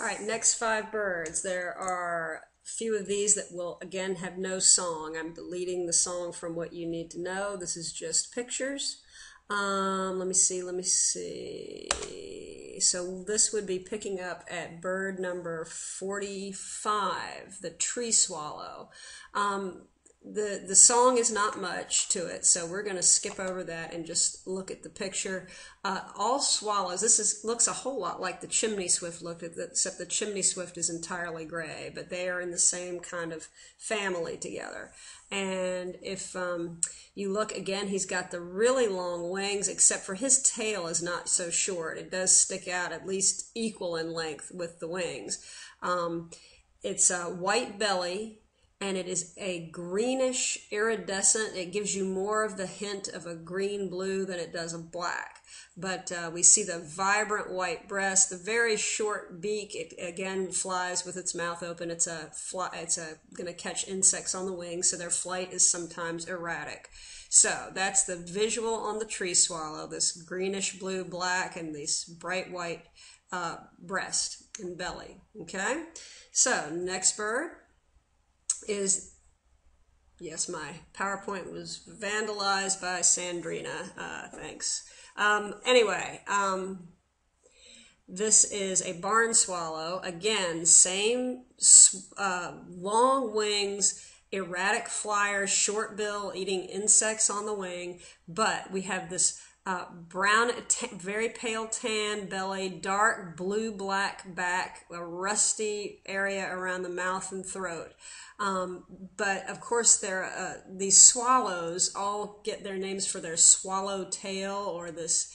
All right, next five birds. There are a few of these that will again have no song. I'm deleting the song from what you need to know. This is just pictures. Let me see, let me see. So this would be picking up at bird number 45, the tree swallow. The song is not much to it, so we're going to skip over that and just look at the picture. All swallows. Looks a whole lot like the chimney swift looked at, except the chimney swift is entirely gray, but they are in the same kind of family together. And if you look again, he's got the really long wings, except for his tail is not so short. It does stick out at least equal in length with the wings. It's a white belly, and it is a greenish iridescent. It gives you more of the hint of a green blue than it does of black. But we see the vibrant white breast, the very short beak. It again flies with its mouth open. It's going to catch insects on the wings, so their flight is sometimes erratic. So that's the visual on the tree swallow, this greenish blue black and this bright white breast and belly. Okay, so next bird is, yes, my PowerPoint was vandalized by Sandrina. Thanks. Anyway, this is a barn swallow. Again, same long wings, erratic flyer, short bill, eating insects on the wing, but we have this brown, very pale tan belly, dark blue-black back, a rusty area around the mouth and throat. But of course, these swallows all get their names for their swallow tail, or this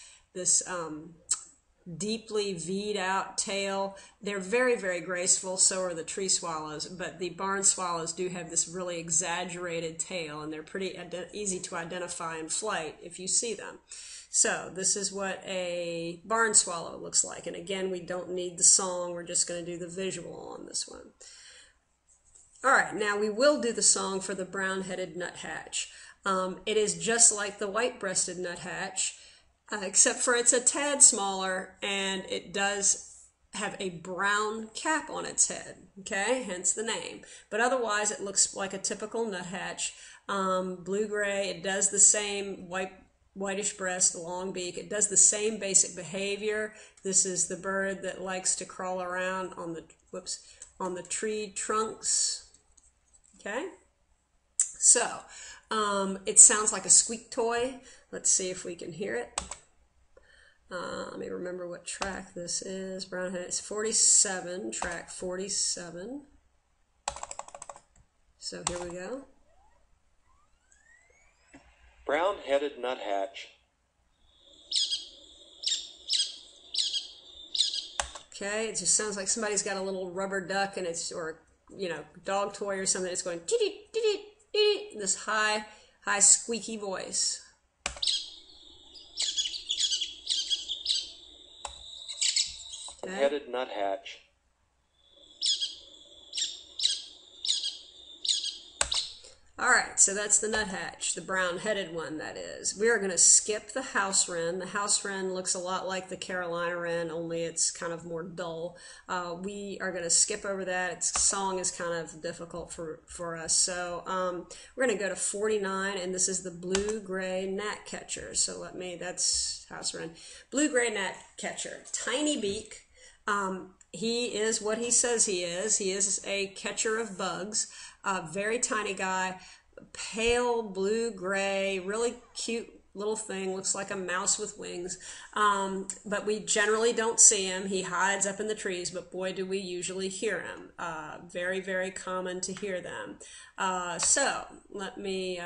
deeply V'd out tail. They're very, very graceful. So are the tree swallows, but the barn swallows do have this really exaggerated tail, and they're pretty easy to identify in flight if you see them. So this is what a barn swallow looks like. And again, we don't need the song. We're just going to do the visual on this one. All right, now we will do the song for the brown-headed nuthatch. It is just like the white-breasted nuthatch, except for it's a tad smaller, and it does have a brown cap on its head, okay, hence the name. But otherwise, it looks like a typical nuthatch, blue-gray. It does the same whitish breast, long beak. It does the same basic behavior. This is the bird that likes to crawl around on the tree trunks. Okay, so it sounds like a squeak toy. Let's see if we can hear it. Let me remember what track this is. Brownhead, it's 47, track 47. So here we go. Brown-headed nuthatch. Okay, it just sounds like somebody's got a little rubber duck, and or dog toy or something. It's going dee dee dee, this high squeaky voice. Okay. Headed nuthatch. All right, so that's the nuthatch, the brown-headed one, that is. We are going to skip the house wren. The house wren looks a lot like the Carolina wren, only it's kind of more dull. We are going to skip over that. Its song is kind of difficult for us. So we're going to go to 49, and this is the blue-gray gnatcatcher. So that's house wren. Blue-gray gnatcatcher, tiny beak. He is what he says he is. He is a catcher of bugs. Very tiny guy, pale blue-gray, really cute little thing, looks like a mouse with wings. But we generally don't see him. He hides up in the trees, but boy, do we usually hear him. Very, very common to hear them. So let me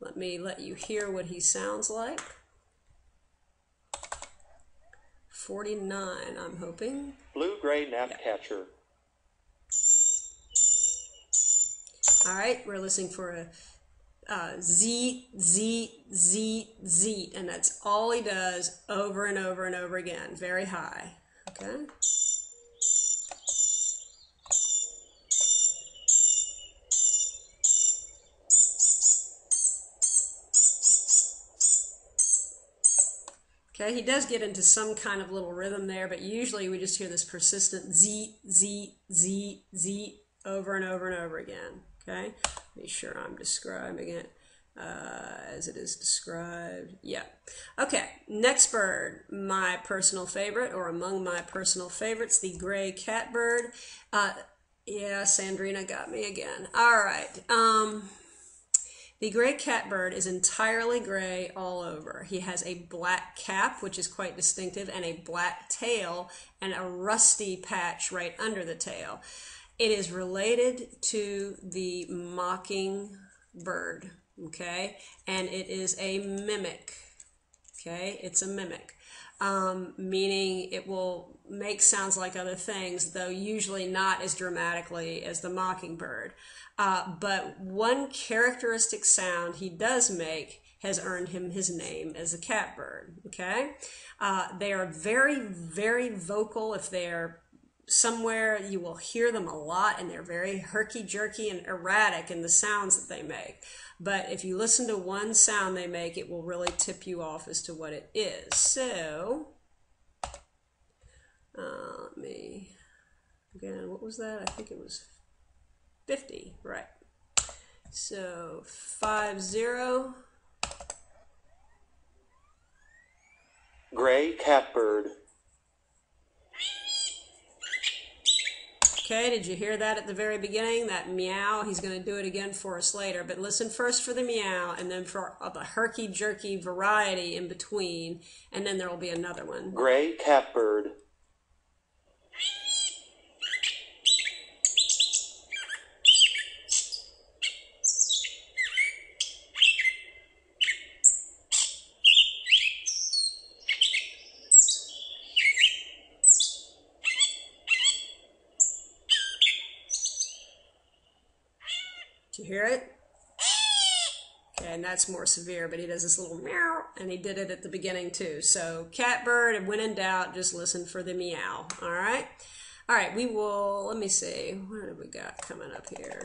let you hear what he sounds like. 49, I'm hoping. Blue-gray gnatcatcher. All right, we're listening for a Z, and that's all he does over and over and over again, very high, okay? Okay, he does get into some kind of little rhythm there, but usually we just hear this persistent Z, Z, Z, Z over and over and over again. Okay, be sure I'm describing it as it is described. Yeah. Okay, next bird, my personal favorite, or among my personal favorites, the gray catbird. Yeah, Sandrina got me again. All right. The gray catbird is entirely gray all over. He has a black cap, which is quite distinctive, and a black tail and a rusty patch right under the tail. It is related to the mockingbird, okay? And it is a mimic, okay? It's a mimic, meaning it will make sounds like other things, though usually not as dramatically as the mockingbird. But one characteristic sound he does make has earned him his name as a catbird, okay? They are very, very vocal. If they're somewhere, you will hear them a lot, and they're very herky-jerky and erratic in the sounds that they make. But if you listen to one sound they make, it will really tip you off as to what it is. So, let me, again, what was that? I think it was 50, right. So 50. Gray catbird. Okay, did you hear that at the very beginning? That meow? He's going to do it again for us later. But listen first for the meow, and then for the herky-jerky variety in between, and then there will be another one. Gray catbird. Did you hear it? Okay, and that's more severe, but he does this little meow, and he did it at the beginning too. So catbird, and when in doubt, just listen for the meow. All right? All right, we will, let me see. What have we got coming up here?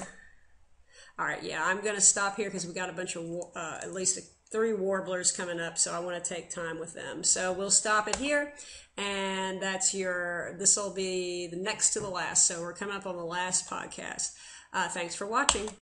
All right, yeah, I'm going to stop here because we got a bunch of, at least 3 warblers coming up, so I want to take time with them. So we'll stop it here, and that's this will be the next to the last. So we're coming up on the last podcast. Thanks for watching.